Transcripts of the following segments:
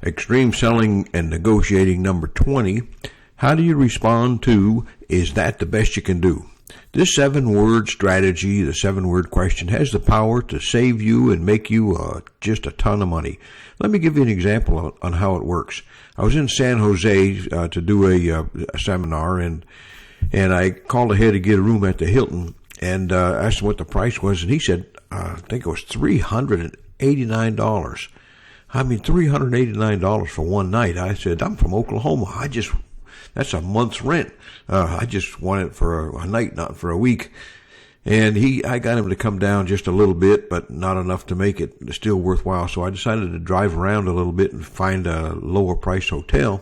Extreme selling and negotiating number 20. How do you respond to, is that the best you can do? This 7-word strategy, the 7-word question, has the power to save you and make you just a ton of money. Let me give you an example on how it works. I was in San Jose to do a seminar, and I called ahead to get a room at the Hilton, and asked him what the price was, and he said, I think it was $389. I mean, $389 for one night. I said, I'm from Oklahoma. That's a month's rent. I just want it for a night, not for a week. And I got him to come down just a little bit, but not enough to make it still worthwhile. So I decided to drive around a little bit and find a lower price hotel.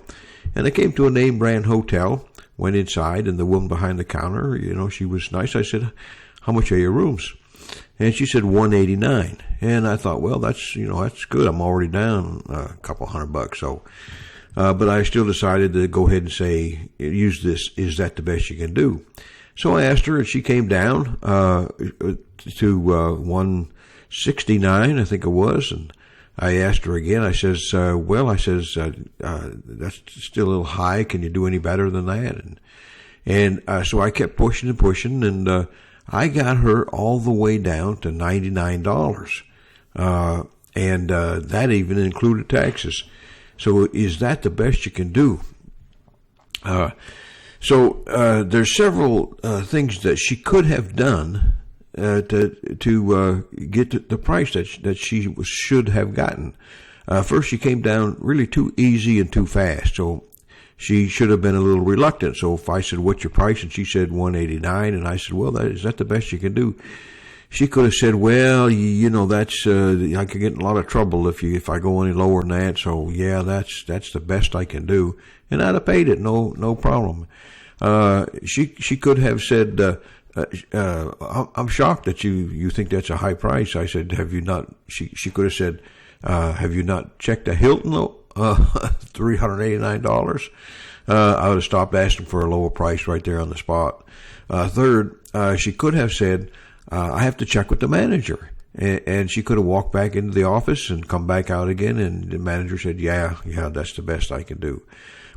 And I came to a name brand hotel, went inside, and the woman behind the counter, she was nice. I said, how much are your rooms? And she said $189. And I thought, well, that's good. I'm already down a couple $100. So, but I still decided to go ahead and say, use this, is that the best you can do? So I asked her, and she came down to $169, I think it was. And I asked her again. I says, that's still a little high. Can you do any better than that? And so I kept pushing and pushing, and I got her all the way down to $99. And that even included taxes. So is that the best you can do? So there's several things that she could have done to get the price that she should have gotten. First, she came down really too easy and too fast. So she should have been a little reluctant. So if I said, what's your price? And she said $189. And I said, well, is that the best you can do? She could have said, well, that's, I could get in a lot of trouble if I go any lower than that. So yeah, that's the best I can do. And I'd have paid it. No problem. She could have said, I'm shocked that you think that's a high price. I said, have you not, she could have said, have you not checked the Hilton? $389. I would have stopped asking for a lower price right there on the spot. Third, she could have said, I have to check with the manager. And she could have walked back into the office and come back out again. And the manager said, yeah, that's the best I can do.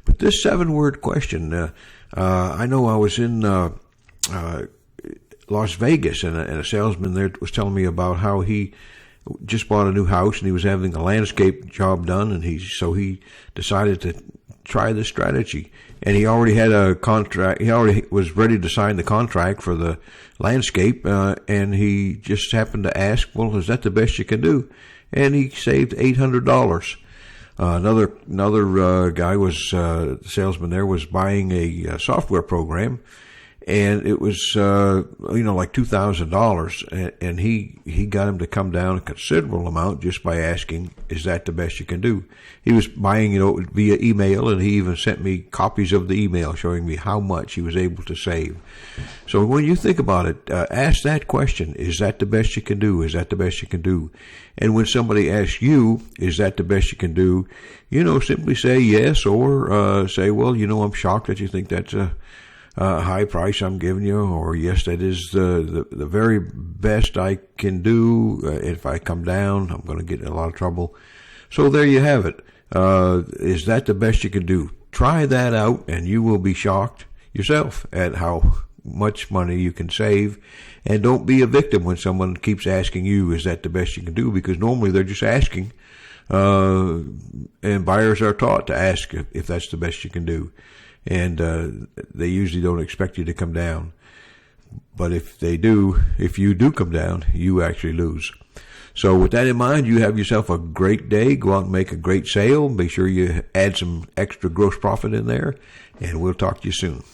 But this 7-word question, I know I was in Las Vegas, and a salesman there was telling me about how he just bought a new house and he was having a landscape job done, and he decided to try this strategy. And he already had a contract. He already was ready to sign the contract for the landscape, and he just happened to ask, well, is that the best you can do? And he saved $800. Another guy was, the salesman there was buying a software program, and it was, like $2,000, and he got him to come down a considerable amount just by asking, is that the best you can do? He was buying, via email, and he even sent me copies of the email showing me how much he was able to save. So when you think about it, ask that question, is that the best you can do? Is that the best you can do? And when somebody asks you, is that the best you can do? Simply say yes, or say, well, I'm shocked that you think that's a high price I'm giving you, or yes, that is the very best I can do. If I come down, I'm going to get in a lot of trouble. So there you have it. Is that the best you can do? Try that out, and you will be shocked yourself at how much money you can save. And don't be a victim when someone keeps asking you, is that the best you can do? Because normally they're just asking, and buyers are taught to ask if that's the best you can do. And they usually don't expect you to come down. But if you do come down, you actually lose. So with that in mind, you have yourself a great day. Go out and make a great sale. Make sure you add some extra gross profit in there, and we'll talk to you soon.